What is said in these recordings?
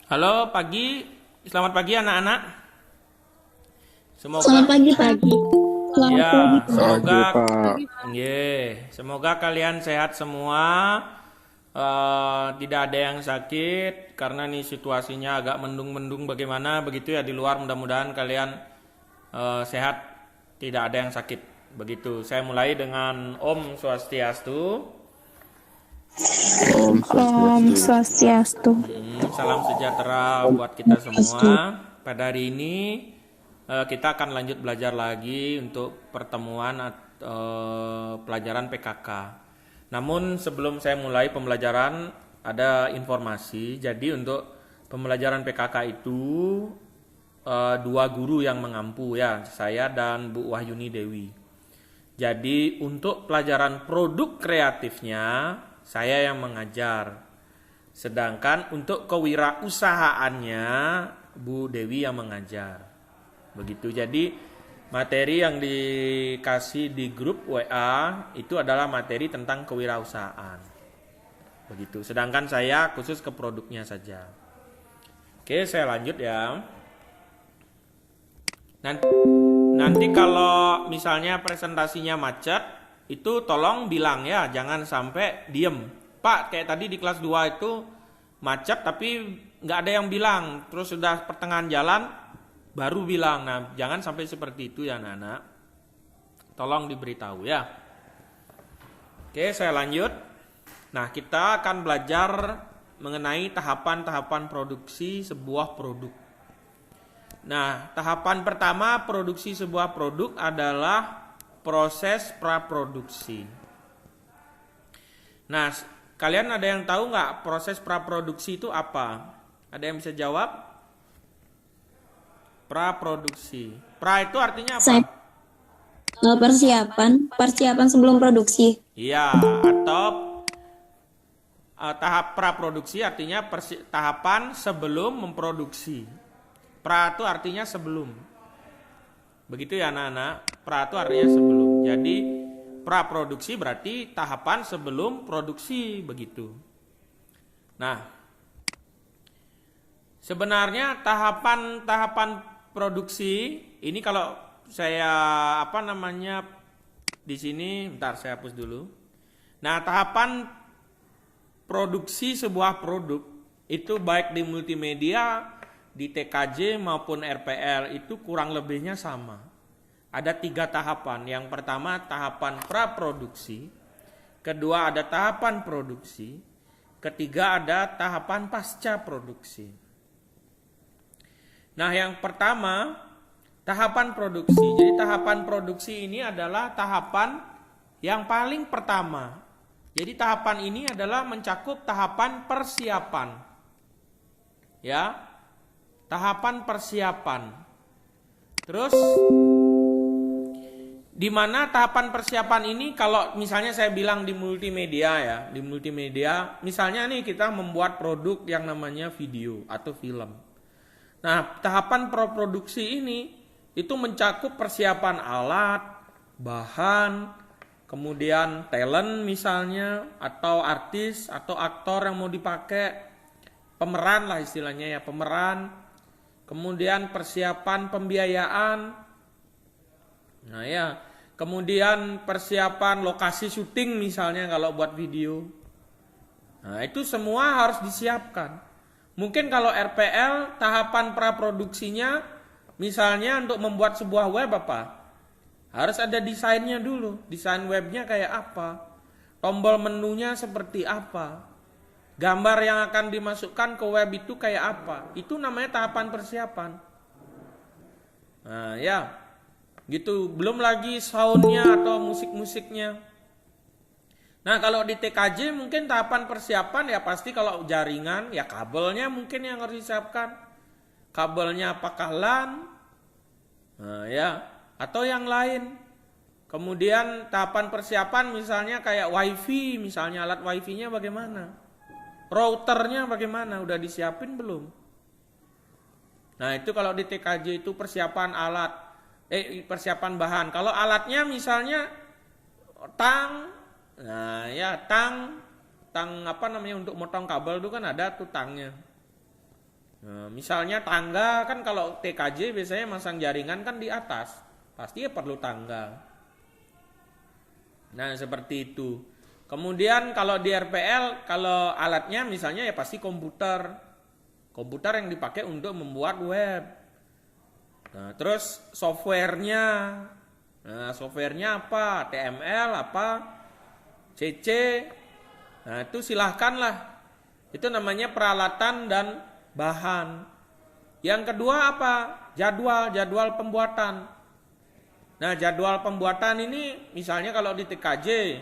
Halo, pagi. Selamat pagi anak-anak. Selamat Semoga pagi, pagi. Selamat ya, pagi, Pak. semoga Pagi, Pak. semoga kalian sehat semua. Tidak ada yang sakit karena nih situasinya agak mendung-mendung bagaimana begitu ya di luar. Mudah-mudahan kalian sehat, tidak ada yang sakit. Begitu. Saya mulai dengan Om Swastiastu. Om Om Swastiastu. Swastiastu. Salam sejahtera buat kita semua. Pada hari ini kita akan lanjut belajar lagi untuk pertemuan pelajaran PKK. Namun sebelum saya mulai pembelajaran ada informasi. Jadi untuk pembelajaran PKK itu dua guru yang mengampu ya, saya dan Bu Wahyuni Dewi. Jadi untuk pelajaran produk kreatifnya saya yang mengajar. Sedangkan untuk kewirausahaannya Bu Dewi yang mengajar. Begitu. Jadi materi yang dikasih di grup WA itu adalah materi tentang kewirausahaan. Begitu. Sedangkan saya khusus ke produknya saja. Oke, saya lanjut ya. Nanti kalau misalnya presentasinya macet, itu tolong bilang ya, jangan sampai diem. Pak, kayak tadi di kelas 2 itu macet tapi nggak ada yang bilang. Terus sudah pertengahan jalan baru bilang. Nah, jangan sampai seperti itu ya anak-anak. Tolong diberitahu ya. Oke, saya lanjut. Nah, kita akan belajar mengenai tahapan-tahapan produksi sebuah produk. Nah, tahapan pertama produksi sebuah produk adalah proses praproduksi. Nah, kalian ada yang tahu nggak proses praproduksi itu apa? Ada yang bisa jawab? Praproduksi. Pra itu artinya apa? Saya persiapan sebelum produksi. Iya, atau tahap praproduksi artinya tahapan sebelum memproduksi. Pra itu artinya sebelum. Begitu ya anak-anak. Pra itu artinya sebelum. Jadi praproduksi berarti tahapan sebelum produksi, begitu. Nah, sebenarnya tahapan-tahapan produksi ini kalau saya di sini, bentar saya hapus dulu. Nah, tahapan produksi sebuah produk itu baik di multimedia, di TKJ maupun RPL itu kurang lebihnya sama. Ada 3 tahapan. Yang pertama tahapan praproduksi, kedua ada tahapan produksi, ketiga ada tahapan pasca produksi. Nah, yang pertama tahapan produksi. Jadi tahapan produksi ini adalah tahapan yang paling pertama. Jadi tahapan ini adalah mencakup tahapan persiapan. Ya. Tahapan persiapan. Terus di mana tahapan persiapan ini kalau misalnya saya bilang di multimedia ya, di multimedia misalnya nih kita membuat produk yang namanya video atau film. Nah, tahapan praproduksi ini itu mencakup persiapan alat, bahan, kemudian talent misalnya atau artis atau aktor yang mau dipakai, pemeran lah istilahnya ya, pemeran. Kemudian persiapan pembiayaan. Nah ya, kemudian persiapan lokasi syuting misalnya kalau buat video. Nah, itu semua harus disiapkan. Mungkin kalau RPL tahapan praproduksinya misalnya untuk membuat sebuah web apa? Harus ada desainnya dulu. Desain webnya kayak apa? Tombol menunya seperti apa? Gambar yang akan dimasukkan ke web itu kayak apa? Itu namanya tahapan persiapan. Nah ya, gitu. Belum lagi soundnya atau musik-musiknya. Nah kalau di TKJ mungkin tahapan persiapan ya pasti kalau jaringan ya kabelnya mungkin yang harus disiapkan. Kabelnya apakah LAN? Nah ya, atau yang lain. Kemudian tahapan persiapan misalnya kayak WiFi, misalnya alat WiFi-nya bagaimana? Routernya bagaimana? Udah disiapin belum? Nah itu kalau di TKJ itu persiapan alat, persiapan bahan. Kalau alatnya misalnya tang, nah ya tang apa namanya untuk motong kabel itu kan ada tuh tangnya. Nah, misalnya tangga kan kalau TKJ biasanya masang jaringan kan di atas, pasti ya perlu tangga. Nah seperti itu. Kemudian kalau di RPL, kalau alatnya misalnya ya pasti komputer yang dipakai untuk membuat web. Nah terus softwarenya, apa? TML apa? CC. Nah itu silahkanlah. Itu namanya peralatan dan bahan. Yang kedua apa? Jadwal pembuatan. Nah jadwal pembuatan ini misalnya kalau di TKJ,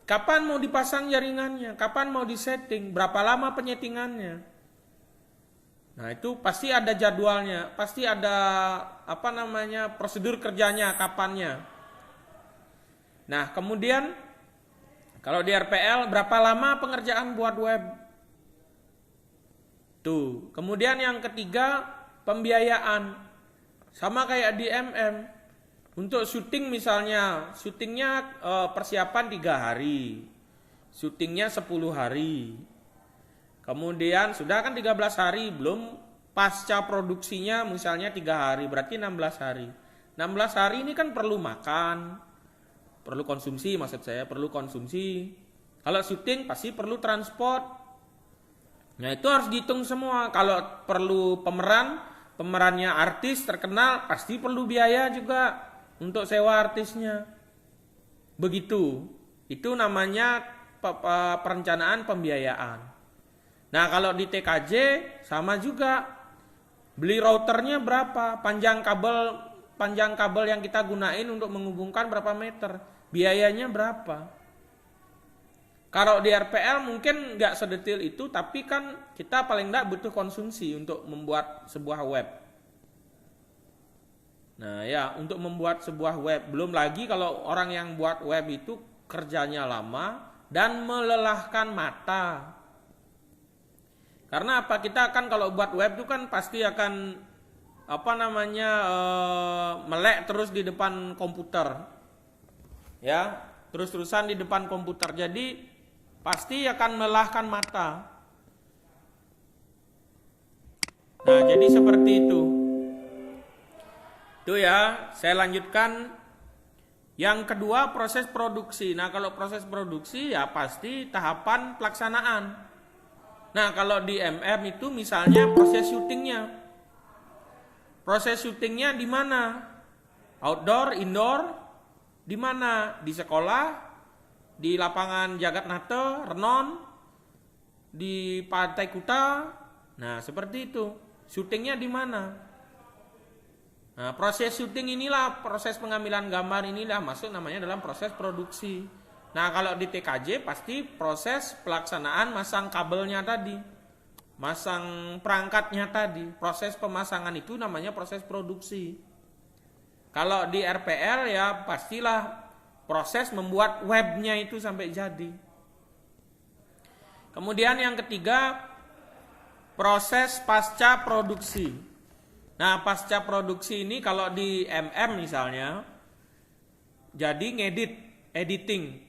kapan mau dipasang jaringannya, kapan mau disetting, berapa lama penyetingannya. Nah itu pasti ada jadwalnya, pasti ada prosedur kerjanya, kapannya. Nah kemudian kalau di RPL berapa lama pengerjaan buat web. Tuh, kemudian yang ketiga pembiayaan. Sama kayak di MM. Untuk syuting misalnya, syutingnya persiapan 3 hari. Syutingnya 10 hari. Kemudian sudah kan 13 hari, belum pasca produksinya misalnya 3 hari, berarti 16 hari. 16 hari ini kan perlu makan, perlu konsumsi maksud saya, perlu konsumsi. Kalau syuting pasti perlu transport. Nah itu harus dihitung semua. Kalau perlu pemerannya artis terkenal, pasti perlu biaya juga untuk sewa artisnya. Begitu. Itu namanya perencanaan pembiayaan. Nah kalau di TKJ sama juga. Beli routernya berapa? Panjang kabel yang kita gunain untuk menghubungkan berapa meter? Biayanya berapa? Kalau di RPL mungkin nggak sedetil itu, tapi kan kita paling nggak butuh konsumsi untuk membuat sebuah web. Nah ya, untuk membuat sebuah web, belum lagi kalau orang yang buat web itu kerjanya lama dan melelahkan mata. Karena apa? Kita kan kalau buat web itu kan pasti akan melek terus di depan komputer. Ya, terus-terusan di depan komputer. Jadi pasti akan melelahkan mata. Nah, jadi seperti itu. Itu ya, saya lanjutkan. Yang kedua, proses produksi. Nah, kalau proses produksi ya pasti tahapan pelaksanaan. Nah, kalau di MM itu misalnya proses syutingnya. Proses syutingnya di mana? Outdoor, indoor, di mana? Di sekolah, di lapangan Jagatnata, Renon, di Pantai Kuta. Nah, seperti itu. Syutingnya di mana? Nah, proses syuting inilah, proses pengambilan gambar inilah masuk namanya dalam proses produksi. Nah, kalau di TKJ pasti proses pelaksanaan masang kabelnya tadi. Masang perangkatnya tadi. Proses pemasangan itu namanya proses produksi. Kalau di RPL ya pastilah proses membuat webnya itu sampai jadi. Kemudian yang ketiga, proses pasca produksi. Nah, pasca produksi ini kalau di MM misalnya, jadi editing.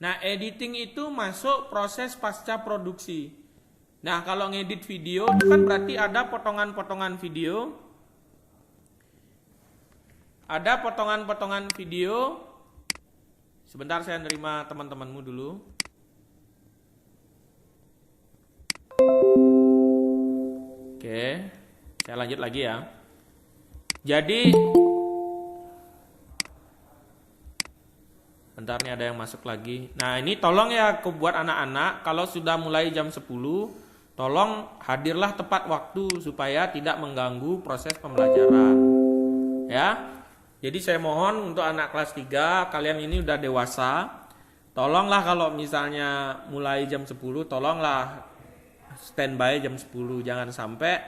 Nah, editing itu masuk proses pasca produksi. Nah, kalau ngedit video itu kan berarti ada potongan-potongan video. Ada potongan-potongan video. Sebentar saya nerima teman-temanmu dulu. Oke, saya lanjut lagi ya. Jadi, bentar nih ada yang masuk lagi. Nah ini tolong ya buat anak-anak, kalau sudah mulai jam 10, tolong hadirlah tepat waktu supaya tidak mengganggu proses pembelajaran. Ya. Jadi saya mohon untuk anak kelas 3, kalian ini udah dewasa, tolonglah kalau misalnya mulai jam 10, tolonglah standby jam 10, jangan sampai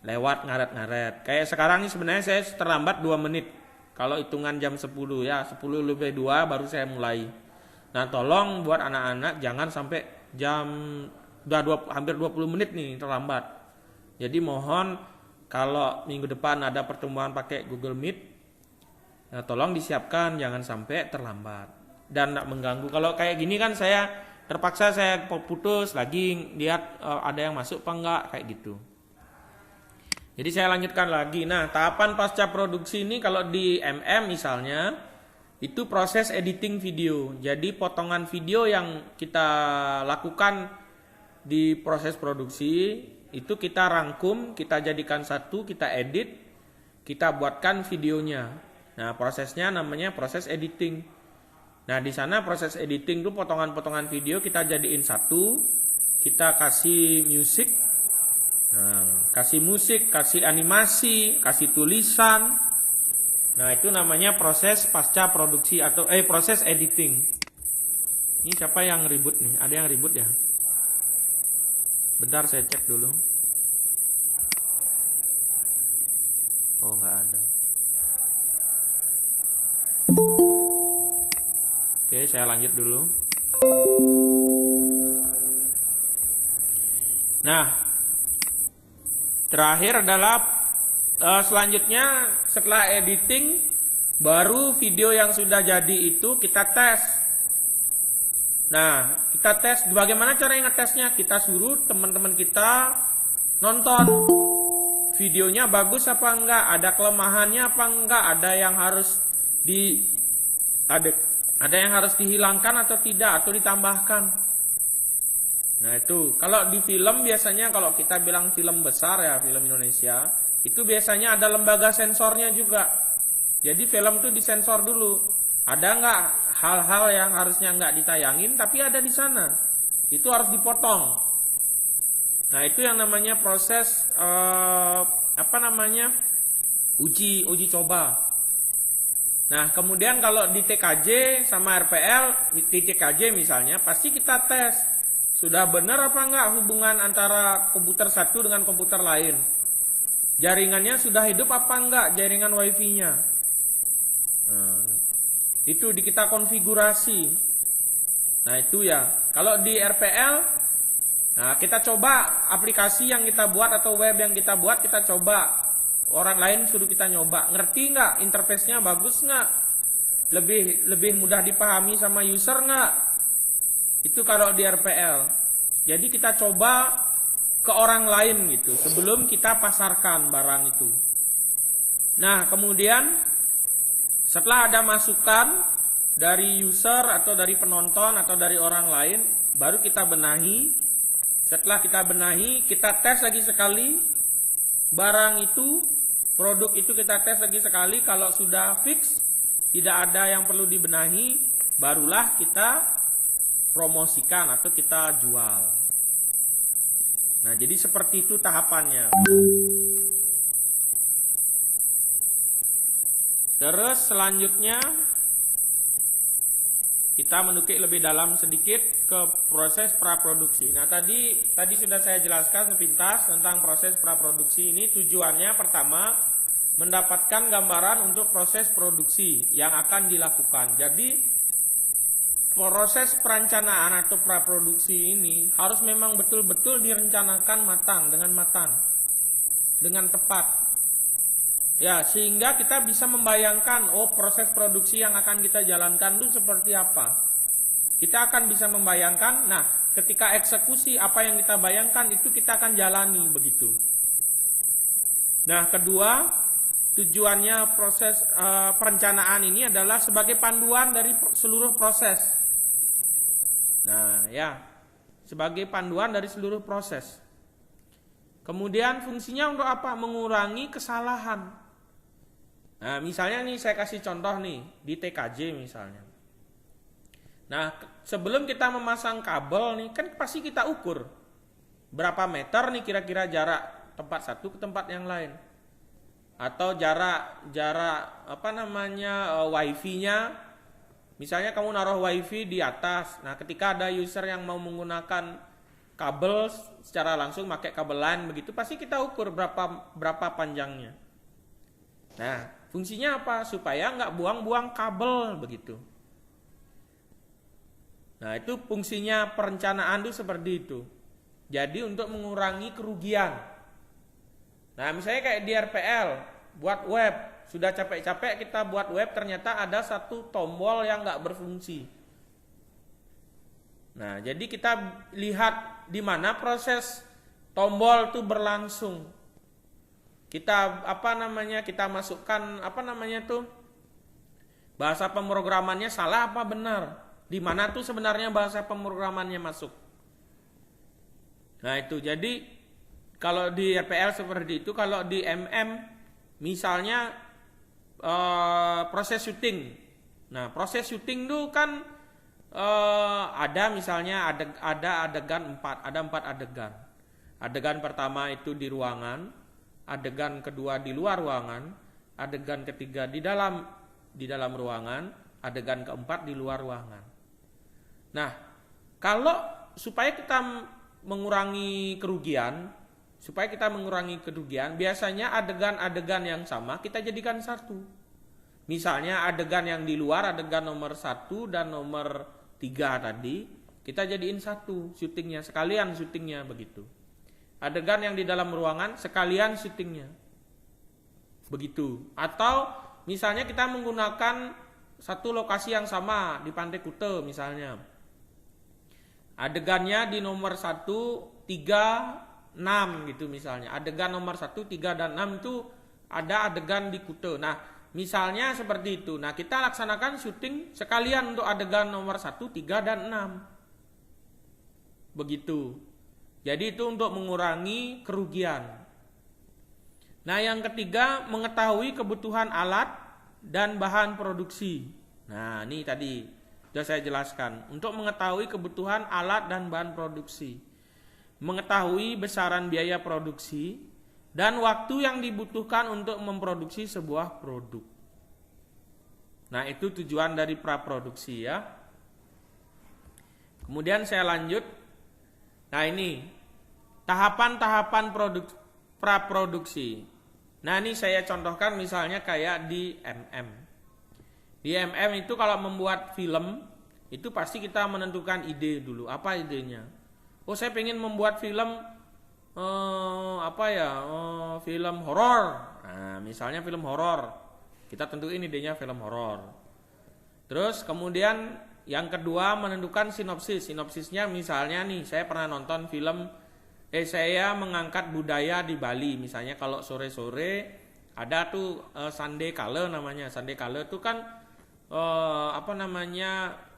lewat ngaret-ngaret. Kayak sekarang ini sebenarnya saya terlambat 2 menit, kalau hitungan jam 10 ya, 10 lebih 2 baru saya mulai. Nah tolong buat anak-anak jangan sampai jam, udah hampir 20 menit nih terlambat. Jadi mohon kalau minggu depan ada pertemuan pakai Google Meet, nah, tolong disiapkan jangan sampai terlambat dan tidak mengganggu. Kalau kayak gini kan saya terpaksa saya putus lagi lihat ada yang masuk apa enggak kayak gitu. Jadi saya lanjutkan lagi. Nah, tahapan pasca produksi ini kalau di misalnya, itu proses editing video. Jadi potongan video yang kita lakukan di proses produksi, itu kita rangkum, kita jadikan satu, kita edit, kita buatkan videonya. Nah, prosesnya namanya proses editing. Nah, di sana proses editing itu potongan-potongan video kita jadiin satu, kita kasih musik, kasih musik, kasih animasi, kasih tulisan. Nah, itu namanya proses pasca produksi atau proses editing. Ini siapa yang ribut nih? Ada yang ribut ya? Bentar saya cek dulu. Oh, nggak ada. Oke, saya lanjut dulu. Nah, terakhir adalah selanjutnya setelah editing, baru video yang sudah jadi itu kita tes. Nah, kita tes. Bagaimana cara ngetesnya? Kita suruh teman-teman kita nonton videonya bagus apa enggak, ada kelemahannya apa enggak, ada yang harus dihilangkan atau tidak, atau ditambahkan. Nah, itu kalau di film biasanya, kalau kita bilang film besar ya, film Indonesia, itu biasanya ada lembaga sensornya juga. Jadi film itu disensor dulu. Ada nggak hal-hal yang harusnya nggak ditayangin tapi ada di sana, itu harus dipotong. Nah, itu yang namanya proses uji coba. Nah, kemudian kalau di TKJ sama RPL, di TKJ misalnya pasti kita tes sudah benar apa enggak hubungan antara komputer satu dengan komputer lain, jaringannya sudah hidup apa enggak, jaringan wifi-nya. Nah, itu kita konfigurasi. Nah, itu ya. Kalau di RPL, nah kita coba aplikasi yang kita buat atau web yang kita buat, kita coba. Orang lain suruh kita nyoba. Ngerti nggak? Interface-nya bagus nggak? Lebih mudah dipahami sama user nggak? Itu kalau di RPL. Jadi kita coba ke orang lain gitu sebelum kita pasarkan barang itu. Nah, kemudian setelah ada masukan dari user atau dari penonton atau dari orang lain, baru kita benahi. Setelah kita benahi, kita tes lagi sekali barang itu, produk itu kita tes lagi sekali. Kalau sudah fix, tidak ada yang perlu dibenahi, barulah kita promosikan atau kita jual. Nah, jadi seperti itu tahapannya. Terus selanjutnya kita menukik lebih dalam sedikit ke proses praproduksi. Nah, tadi sudah saya jelaskan sepintas tentang proses praproduksi ini. Tujuannya pertama, mendapatkan gambaran untuk proses produksi yang akan dilakukan. Jadi proses perencanaan atau praproduksi ini harus memang betul-betul direncanakan dengan tepat. Ya, sehingga kita bisa membayangkan, proses produksi yang akan kita jalankan itu seperti apa. Kita akan bisa membayangkan, nah, ketika eksekusi apa yang kita bayangkan itu kita akan jalani begitu. Nah, kedua, tujuannya proses perencanaan ini adalah sebagai panduan dari seluruh proses. Nah, ya, sebagai panduan dari seluruh proses. Kemudian fungsinya untuk apa? Mengurangi kesalahan. Nah, misalnya nih saya kasih contoh nih di TKJ misalnya. Nah, sebelum kita memasang kabel nih kan pasti kita ukur berapa meter nih kira-kira jarak tempat satu ke tempat yang lain. Atau jarak wifi-nya. Misalnya kamu naruh wifi di atas. Nah, ketika ada user yang mau menggunakan kabel secara langsung pakai kabel LAN begitu, pasti kita ukur berapa panjangnya. Nah, fungsinya apa? Supaya nggak buang-buang kabel begitu. Nah, itu fungsinya perencanaan itu seperti itu. Jadi untuk mengurangi kerugian. Nah, misalnya kayak di RPL, buat web, sudah capek-capek kita buat web, ternyata ada satu tombol yang nggak berfungsi. Nah, jadi kita lihat di mana proses tombol itu berlangsung. kita masukkan bahasa pemrogramannya salah apa benar, di mana tuh sebenarnya bahasa pemrogramannya masuk. Nah itu, jadi kalau di RPL seperti itu. Kalau di MM misalnya proses syuting. Nah proses syuting tuh kan ada misalnya ada adegan 4, ada 4 adegan. Adegan pertama itu di ruangan, adegan kedua di luar ruangan, adegan ketiga di dalam ruangan, adegan keempat di luar ruangan. Nah, kalau supaya kita mengurangi kerugian, biasanya adegan-adegan yang sama kita jadikan satu. Misalnya adegan yang di luar, adegan nomor 1 dan nomor 3 tadi, kita jadiin satu syutingnya, sekalian syutingnya begitu. Adegan yang di dalam ruangan, sekalian syutingnya. Begitu. Atau misalnya kita menggunakan satu lokasi yang sama di Pantai Kute misalnya. Adegannya di nomor 1, 3, 6 gitu misalnya. Adegan nomor 1, 3, dan 6 itu ada adegan di Kute. Nah, misalnya seperti itu. Nah, kita laksanakan syuting sekalian untuk adegan nomor 1, 3, dan 6. Begitu. Jadi itu untuk mengurangi kerugian. Nah, yang ketiga, mengetahui kebutuhan alat dan bahan produksi. Nah, ini tadi sudah saya jelaskan. Untuk mengetahui kebutuhan alat dan bahan produksi. Mengetahui besaran biaya produksi dan waktu yang dibutuhkan untuk memproduksi sebuah produk. Nah, itu tujuan dari praproduksi ya. Kemudian saya lanjut. Nah, ini tahapan-tahapan praproduksi. Nah, ini saya contohkan misalnya kayak di MM. Di MM itu kalau membuat film, itu pasti kita menentukan ide dulu. Apa idenya? Oh, saya pengen membuat film film horor. Nah, misalnya film horor. Kita tentuin idenya film horor. Terus kemudian yang kedua menentukan sinopsis. Sinopsisnya misalnya nih, saya pernah nonton film saya mengangkat budaya di Bali. Misalnya kalau sore-sore ada tuh Sande Kale namanya. Sande Kale tuh kan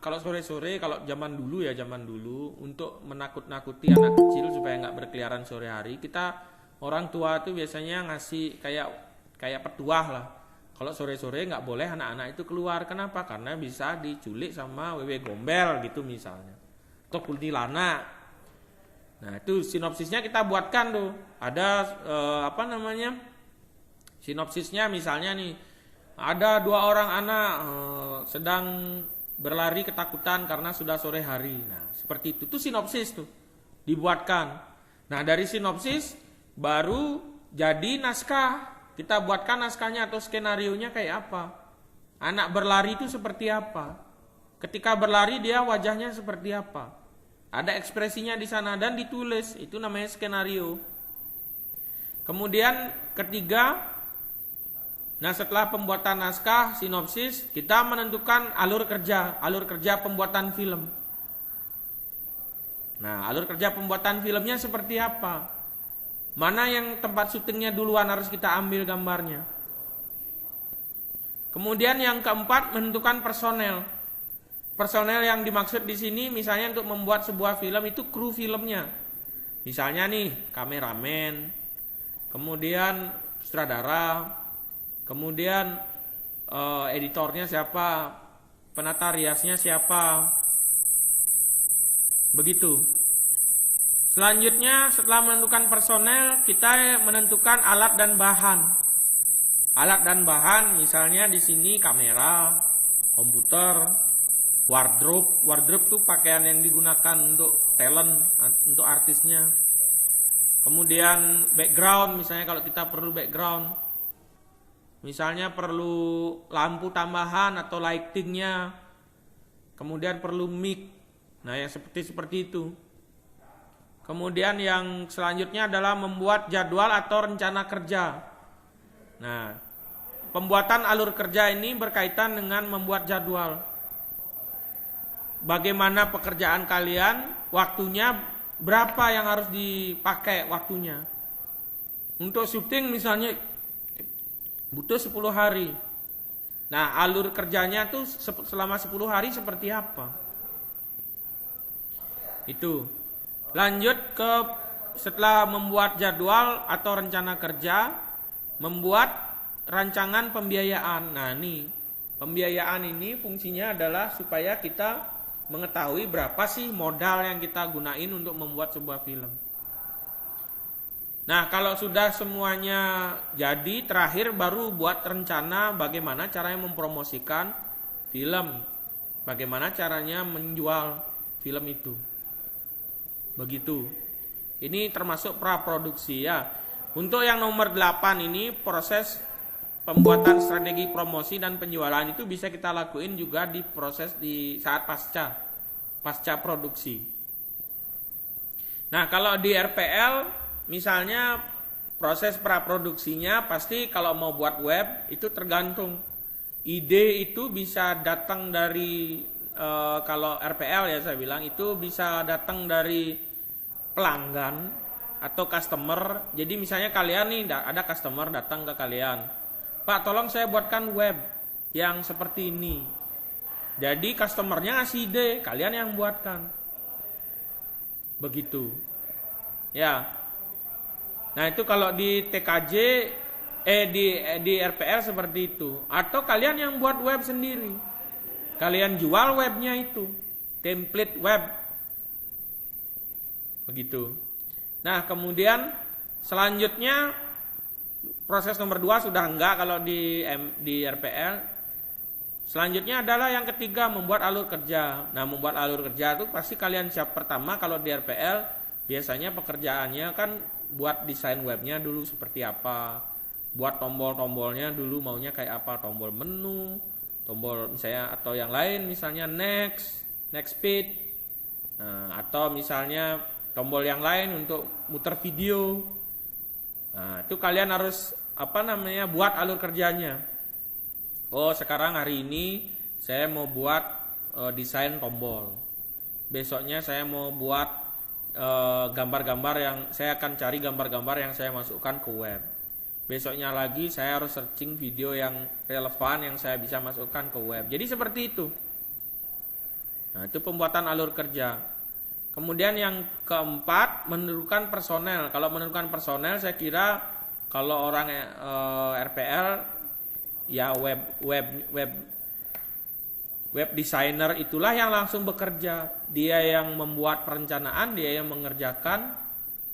kalau sore-sore, kalau zaman dulu untuk menakut-nakuti anak kecil supaya nggak berkeliaran sore hari, kita orang tua tuh biasanya ngasih kayak petuah lah. Kalau sore-sore nggak boleh anak-anak itu keluar. Kenapa? Karena bisa diculik sama wewe gombel gitu misalnya, atau kuntilanak. Nah, itu sinopsisnya kita buatkan tuh. Ada sinopsisnya misalnya nih, ada 2 orang anak sedang berlari ketakutan karena sudah sore hari. Nah, seperti itu tuh sinopsis tuh dibuatkan. Nah, dari sinopsis baru jadi naskah. Kita buatkan naskahnya atau skenarionya kayak apa. Anak berlari itu seperti apa. Ketika berlari dia wajahnya seperti apa. Ada ekspresinya di sana dan ditulis. Itu namanya skenario. Kemudian ketiga, nah setelah pembuatan naskah, sinopsis, kita menentukan alur kerja pembuatan film. Nah, alur kerja pembuatan filmnya seperti apa? Mana yang tempat syutingnya duluan harus kita ambil gambarnya. Kemudian yang keempat, menentukan personel. Personel yang dimaksud di sini misalnya untuk membuat sebuah film itu kru filmnya. Misalnya nih, kameramen, kemudian sutradara, kemudian editornya siapa, penata riasnya siapa. Begitu. Selanjutnya setelah menentukan personel, kita menentukan alat dan bahan. Alat dan bahan misalnya di sini kamera, komputer, wardrobe. Wardrobe itu pakaian yang digunakan untuk talent, untuk artisnya. Kemudian background, misalnya kalau kita perlu background. Misalnya perlu lampu tambahan atau lightingnya. Kemudian perlu mic. Nah, yang seperti itu. Kemudian yang selanjutnya adalah membuat jadwal atau rencana kerja. Nah, pembuatan alur kerja ini berkaitan dengan membuat jadwal. Bagaimana pekerjaan kalian, waktunya berapa yang harus dipakai waktunya. Untuk syuting misalnya butuh 10 hari. Nah, alur kerjanya tuh selama 10 hari seperti apa? Itu. Lanjut ke setelah membuat jadwal atau rencana kerja, membuat rancangan pembiayaan. Nah, nih, pembiayaan ini fungsinya adalah supaya kita mengetahui berapa sih modal yang kita gunain untuk membuat sebuah film. Nah, kalau sudah semuanya jadi, terakhir baru buat rencana bagaimana caranya mempromosikan film. Bagaimana caranya menjual film itu. Begitu. Ini termasuk praproduksi ya. Untuk yang nomor 8 ini, proses pembuatan strategi promosi dan penjualan itu bisa kita lakuin juga di proses di saat pasca produksi. Nah, kalau di RPL misalnya proses praproduksinya pasti kalau mau buat web itu tergantung. Ide itu bisa datang dari kalau RPL ya saya bilang itu bisa datang dari pelanggan atau customer. Jadi misalnya kalian nih ada customer datang ke kalian, Pak tolong saya buatkan web yang seperti ini. Jadi customernya ngasih ide, kalian yang buatkan. Begitu. Ya. Nah itu kalau di TKJ, di RPL seperti itu. Atau kalian yang buat web sendiri. Kalian jual webnya itu. Template web. Begitu. Nah kemudian selanjutnya proses nomor 2 sudah enggak kalau di RPL. Selanjutnya adalah yang ketiga membuat alur kerja. Nah membuat alur kerja itu pasti kalian siap pertama kalau di RPL biasanya pekerjaannya kan buat desain webnya dulu seperti apa, buat tombol-tombolnya dulu maunya kayak apa, tombol menu, tombol misalnya atau yang lain misalnya next speed, nah, atau misalnya tombol yang lain untuk muter video. Nah itu kalian harus buat alur kerjanya. Oh sekarang hari ini saya mau buat desain tombol, besoknya saya mau buat gambar-gambar yang saya akan cari gambar-gambar yang saya masukkan ke web. Besoknya lagi saya harus searching video yang relevan yang saya bisa masukkan ke web. Jadi seperti itu. Nah, itu pembuatan alur kerja. Kemudian yang keempat, menentukan personel. Kalau menentukan personel saya kira kalau orang RPL ya web designer itulah yang langsung bekerja. Dia yang membuat perencanaan, dia yang mengerjakan.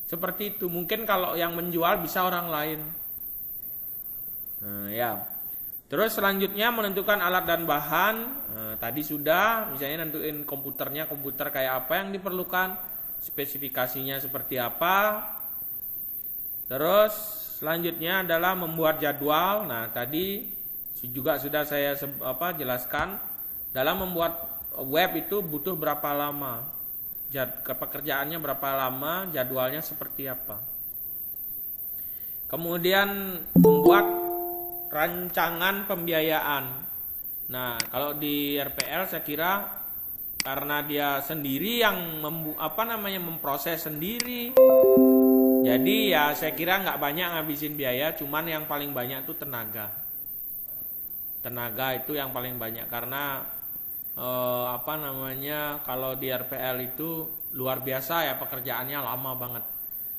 Seperti itu. Mungkin kalau yang menjual bisa orang lain. Nah, ya. Terus selanjutnya menentukan alat dan bahan. Nah, tadi sudah, misalnya nentuin komputer kayak apa yang diperlukan, spesifikasinya seperti apa. Terus selanjutnya adalah membuat jadwal. Nah, tadi juga sudah saya jelaskan. Dalam membuat web itu butuh berapa lama, pekerjaannya berapa lama, jadwalnya seperti apa. Kemudian membuat rancangan pembiayaan. Nah kalau di RPL saya kira karena dia sendiri yang memproses sendiri, jadi ya saya kira nggak banyak ngabisin biaya, cuman yang paling banyak itu tenaga itu yang paling banyak karena kalau di RPL itu luar biasa ya pekerjaannya lama banget.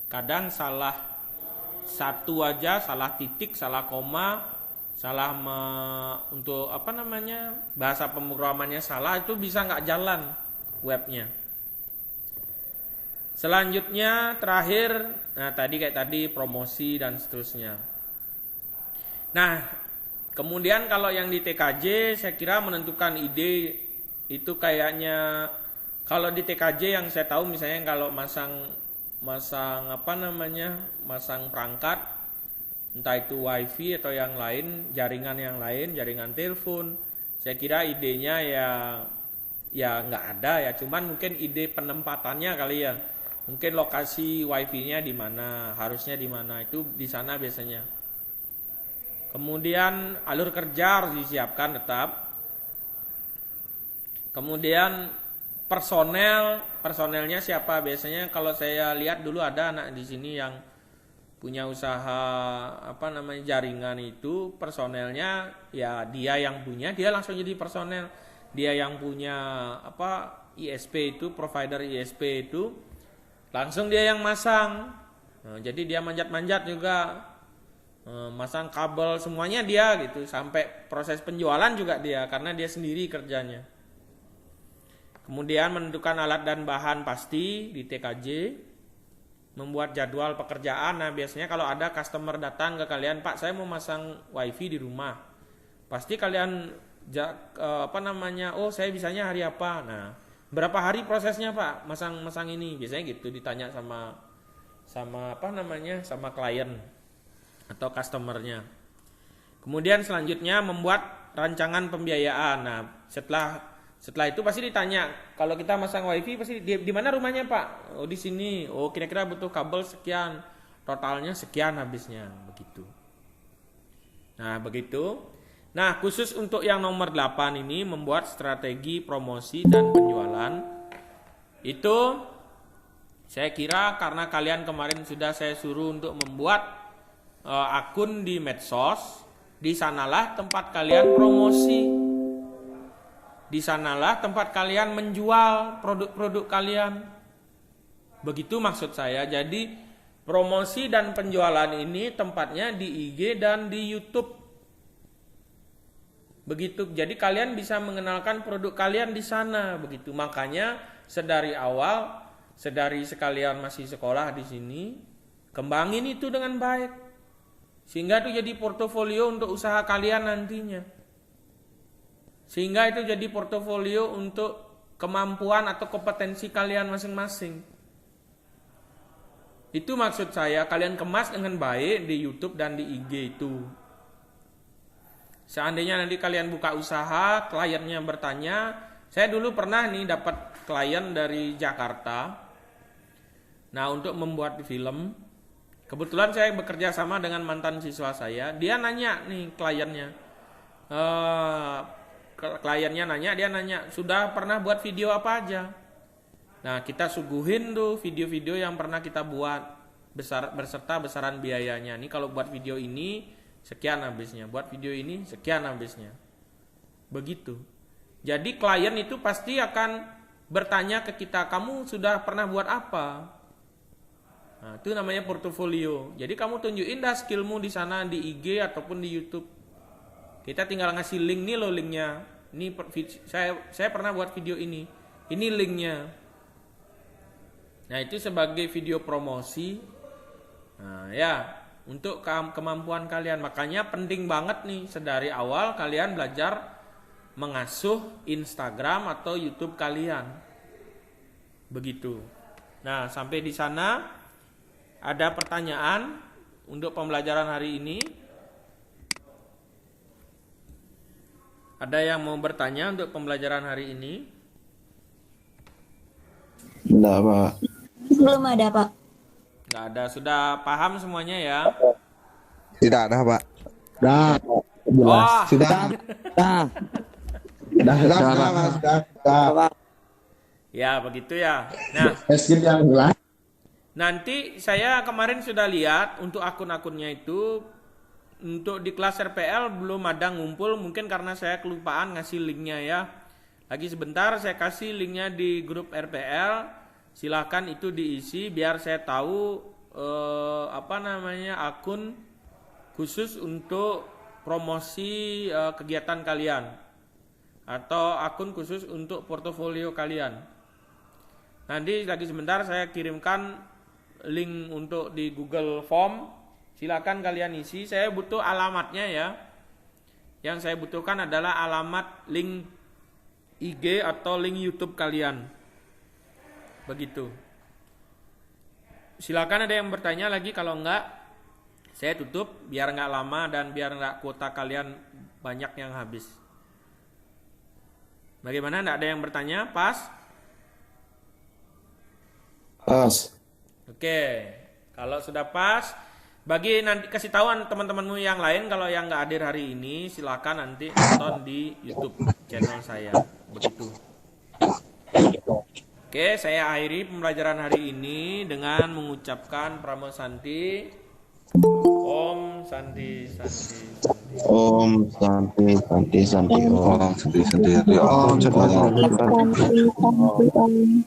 Kadang salah satu aja, salah titik, salah koma, untuk bahasa pemrogramannya salah itu bisa nggak jalan webnya. Selanjutnya terakhir, nah kayak tadi promosi dan seterusnya. Nah kemudian kalau yang di TKJ saya kira menentukan ide itu kayaknya kalau di TKJ yang saya tahu misalnya kalau masang perangkat entah itu wifi atau yang lain, jaringan telepon, saya kira idenya ya nggak ada ya, cuman mungkin ide penempatannya kali ya, mungkin lokasi wifi-nya di mana, harusnya di mana, itu di sana biasanya. Kemudian alur kerja harus disiapkan tetap. Kemudian personelnya siapa? Biasanya kalau saya lihat dulu ada anak di sini yang punya usaha jaringan itu personelnya ya dia yang punya, dia langsung jadi personel. Dia yang punya ISP itu, provider ISP itu langsung dia yang masang. Nah, jadi dia manjat-manjat juga, masang kabel semuanya dia gitu, sampai proses penjualan juga dia karena dia sendiri kerjanya. Kemudian menentukan alat dan bahan pasti di TKJ. Membuat jadwal pekerjaan. Nah, biasanya kalau ada customer datang ke kalian, Pak, saya mau masang wifi di rumah. Pasti kalian oh, saya bisanya hari apa? Nah, berapa hari prosesnya, Pak, masang ini? Biasanya gitu ditanya sama klien atau customernya. Kemudian selanjutnya membuat rancangan pembiayaan. Nah, setelah itu pasti ditanya, kalau kita masang wifi pasti di mana rumahnya, Pak? Oh, di sini. Oh, kira-kira butuh kabel sekian, totalnya sekian habisnya, begitu. Nah, begitu. Nah, khusus untuk yang nomor 8 ini, membuat strategi promosi dan penjualan. Itu saya kira karena kalian kemarin sudah saya suruh untuk membuat akun di medsos, di sanalah tempat kalian promosi. Di sanalah tempat kalian menjual produk-produk kalian. Begitu maksud saya. Jadi promosi dan penjualan ini tempatnya di IG dan di YouTube. Begitu. Jadi kalian bisa mengenalkan produk kalian di sana. Begitu. Makanya sedari awal, sedari sekalian masih sekolah di sini, kembangin itu dengan baik. Sehingga itu jadi portofolio untuk usaha kalian nantinya. Sehingga itu jadi portofolio untuk kemampuan atau kompetensi kalian masing-masing. Itu maksud saya, kalian kemas dengan baik di YouTube dan di IG itu. Seandainya nanti kalian buka usaha, kliennya bertanya, saya dulu pernah nih dapat klien dari Jakarta. Nah, untuk membuat film, kebetulan saya bekerja sama dengan mantan siswa saya. Dia nanya nih kliennya, dia nanya, sudah pernah buat video apa aja? Nah, kita suguhin tuh video-video yang pernah kita buat berserta besaran biayanya. Nih kalau buat video ini sekian habisnya, buat video ini sekian habisnya. Begitu. Jadi klien itu pasti akan bertanya ke kita, kamu sudah pernah buat apa? Nah, itu namanya portofolio. Jadi kamu tunjukin dah skillmu di sana, di IG ataupun di YouTube. Kita tinggal ngasih link, nih loh linknya. Ini saya pernah buat video ini. Ini linknya. Nah, itu sebagai video promosi. Nah, ya, untuk kemampuan kalian. Makanya penting banget nih sedari awal kalian belajar mengasuh Instagram atau YouTube kalian. Begitu. Nah, sampai di sana ada pertanyaan untuk pembelajaran hari ini? Ada yang mau bertanya untuk pembelajaran hari ini? Enggak, Pak. Belum ada, Pak. Enggak ada. Sudah paham semuanya ya? Tidak ada, Pak. Sudah. Jelas. Oh. Sudah. Sudah. Ya, begitu ya. Nah, yang jelas. nanti saya kemarin sudah lihat untuk akun-akunnya itu. Untuk di kelas RPL belum ada ngumpul, mungkin karena saya kelupaan ngasih linknya ya. Lagi sebentar saya kasih linknya di grup RPL. Silahkan itu diisi biar saya tahu akun khusus untuk promosi kegiatan kalian atau akun khusus untuk portofolio kalian. Nanti lagi sebentar saya kirimkan link untuk di Google Form. Silakan kalian isi. Saya butuh alamatnya ya. Yang saya butuhkan adalah alamat link IG atau link YouTube kalian. Begitu. Silakan ada yang bertanya lagi, kalau enggak saya tutup biar enggak lama dan biar enggak kuota kalian banyak yang habis. Bagaimana, enggak ada yang bertanya? Pas? Pas. Oke. Kalau sudah pas, bagi nanti kasih tahu teman-temanmu yang lain, kalau yang nggak hadir hari ini silakan nanti nonton di YouTube channel saya. Begitu. Oke, saya akhiri pembelajaran hari ini dengan mengucapkan Pramosanti, Om Santi Santi Santi. Om Santi Santi Santi Om Santi Santi Om Santi Santi Om. Santi, Santi, Om.